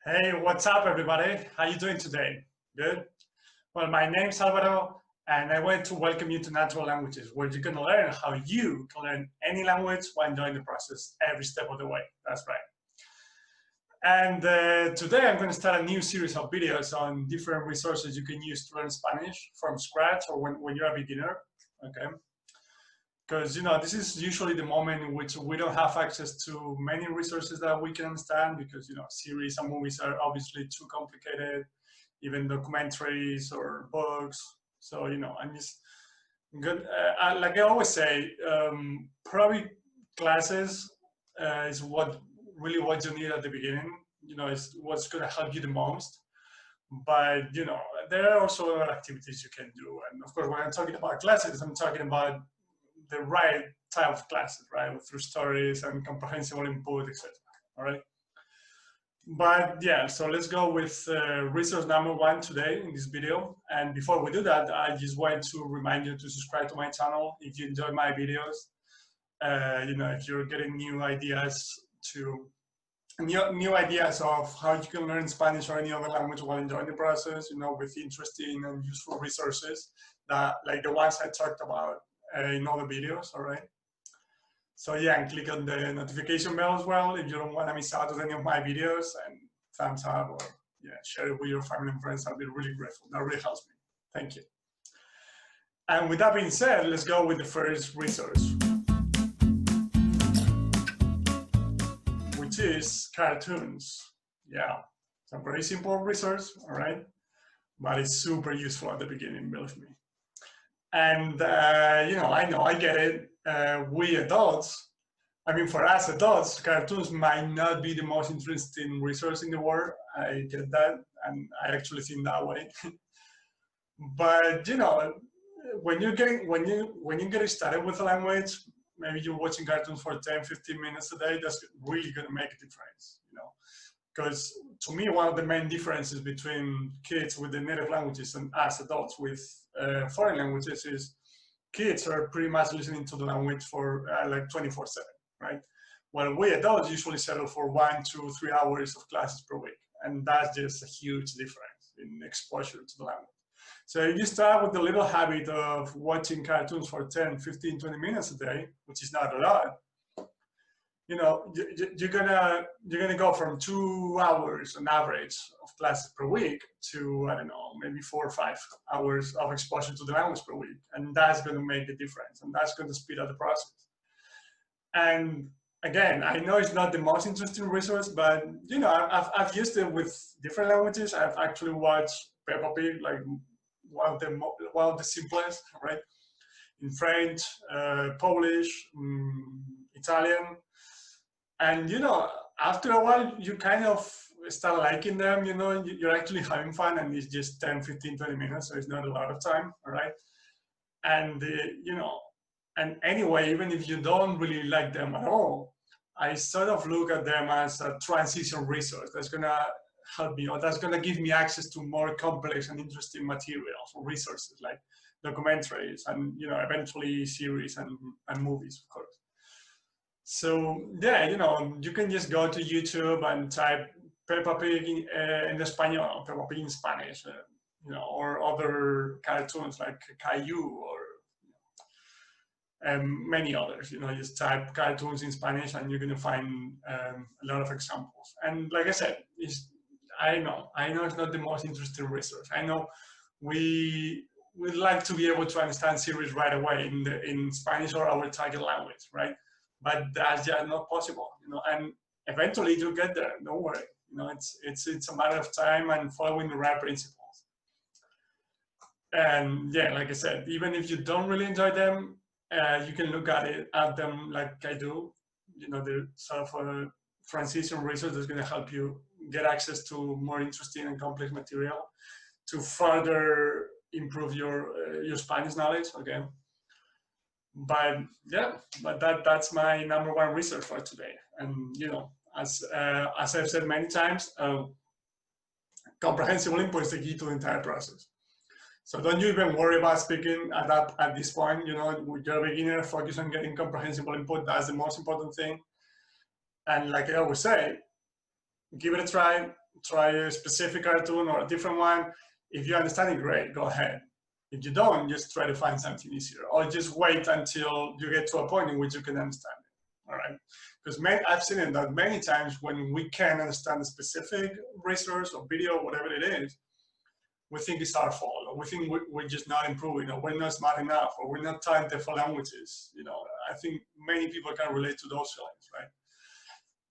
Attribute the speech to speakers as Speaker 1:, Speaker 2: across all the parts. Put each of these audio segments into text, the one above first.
Speaker 1: Hey, what's up, everybody? How you doing today? Good? Well, my name's Alvaro, and I want to welcome you to Natural Languages, where you're going to learn how you can learn any language while enjoying the process every step of the way. That's right. And today I'm going to start a new series of videos on different resources you can use to learn Spanish from scratch or when you're a beginner, okay? Because, this is usually the moment in which we don't have access to many resources that we can understand because, series and movies are obviously too complicated, even documentaries or books. So, I'm just good. Like I always say, probably classes is what you need at the beginning. Is what's going to help you the most. But there are also other activities you can do. And of course, when I'm talking about classes, I'm talking about the right type of classes, right? Through stories and comprehensible input, etc. All right. But yeah, so let's go with resource number one today in this video. And before we do that, I just want to remind you to subscribe to my channel if you enjoy my videos. If you're getting new ideas of how you can learn Spanish or any other language while enjoying the process, with interesting and useful resources that, like the ones I talked about in other videos, all right? So yeah, and click on the notification bell as well if you don't want to miss out on any of my videos, and thumbs up or share it with your family and friends. I'll be really grateful. That really helps me. Thank you. And with that being said, let's go with the first resource, which is cartoons. Yeah, it's a very simple resource, all right? But it's super useful at the beginning, believe me. And, I get it. We adults, for us adults, cartoons might not be the most interesting resource in the world. I get that, and I actually think that way. But, when you're getting started with a language, maybe you're watching cartoons for 10, 15 minutes a day, that's really going to make a difference, Because to me, one of the main differences between kids with the native languages and us adults with foreign languages is kids are pretty much listening to the language for like 24/7, right? While we adults usually settle for 1, 2, 3 hours of classes per week. And that's just a huge difference in exposure to the language. So if you start with the little habit of watching cartoons for 10, 15, 20 minutes a day, which is not a lot, you're gonna go from 2 hours on average of classes per week to, I don't know, maybe 4 or 5 hours of exposure to the language per week, and that's going to make a difference, and that's going to speed up the process. And again, I know it's not the most interesting resource, but I've used it with different languages. I've actually watched Peppa Pig, like one of the simplest, right? In French, Polish, Italian. And, after a while, you kind of start liking them, you're actually having fun, and it's just 10, 15, 20 minutes, so it's not a lot of time, all right? And, and anyway, even if you don't really like them at all, I sort of look at them as a transition resource that's going to help me, or that's going to give me access to more complex and interesting materials or resources like documentaries and, eventually series and movies, of course. So yeah, you can just go to YouTube and type Peppa Pig in Español, Peppa Pig in Spanish, or other cartoons like Caillou or many others. Just type cartoons in Spanish and you're going to find a lot of examples. And like I said, I know it's not the most interesting resource. I know we'd like to be able to understand series right away in Spanish or our target language, right? But that's just not possible, and eventually you'll get there, don't worry. It's a matter of time and following the right principles. And yeah, like I said, even if you don't really enjoy them, you can look at them like I do, the sort of a transition resource that's going to help you get access to more interesting and complex material to further improve your Spanish knowledge, okay? But yeah, that's my number one research for today. And as I've said many times, comprehensible input is the key to the entire process. So don't you even worry about speaking at this point. With your beginner, focus on getting comprehensible input. That's the most important thing. And like I always say, give it a try. try a specific cartoon or a different one. If you understand it, great, go ahead. If you don't, just try to find something easier, or just wait until you get to a point in which you can understand it. All right, because I've seen it that many times when we can understand a specific resource or video, whatever it is, we think it's our fault, or we think we're just not improving, or we're not smart enough, or we're not talented for languages. You know, I think many people can relate to those feelings, right?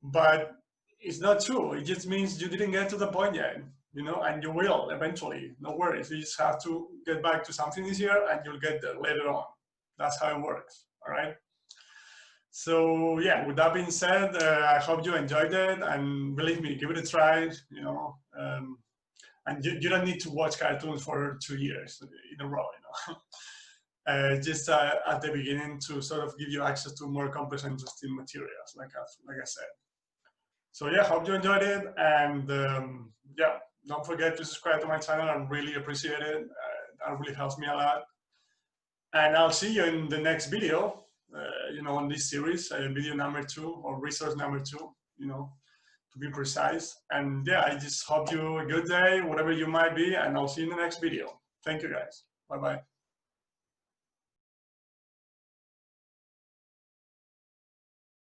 Speaker 1: But it's not true. It just means you didn't get to the point yet, you know, and you will eventually. No worries. You just have to get back to something easier, and you'll get there later on. That's how it works. All right. So yeah, with that being said, I hope you enjoyed it, and believe me, give it a try. You know, and you don't need to watch cartoons for 2 years in a row. You know, just at the beginning to sort of give you access to more complex and interesting materials, like I said. So yeah, hope you enjoyed it, and yeah, don't forget to subscribe to my channel. I really appreciate it. That really helps me a lot. And I'll see you in the next video, you know, on this series, video number 2, or resource number 2, you know, to be precise. And yeah, I just hope you a good day, whatever you might be, and I'll see you in the next video. Thank you guys. Bye-bye.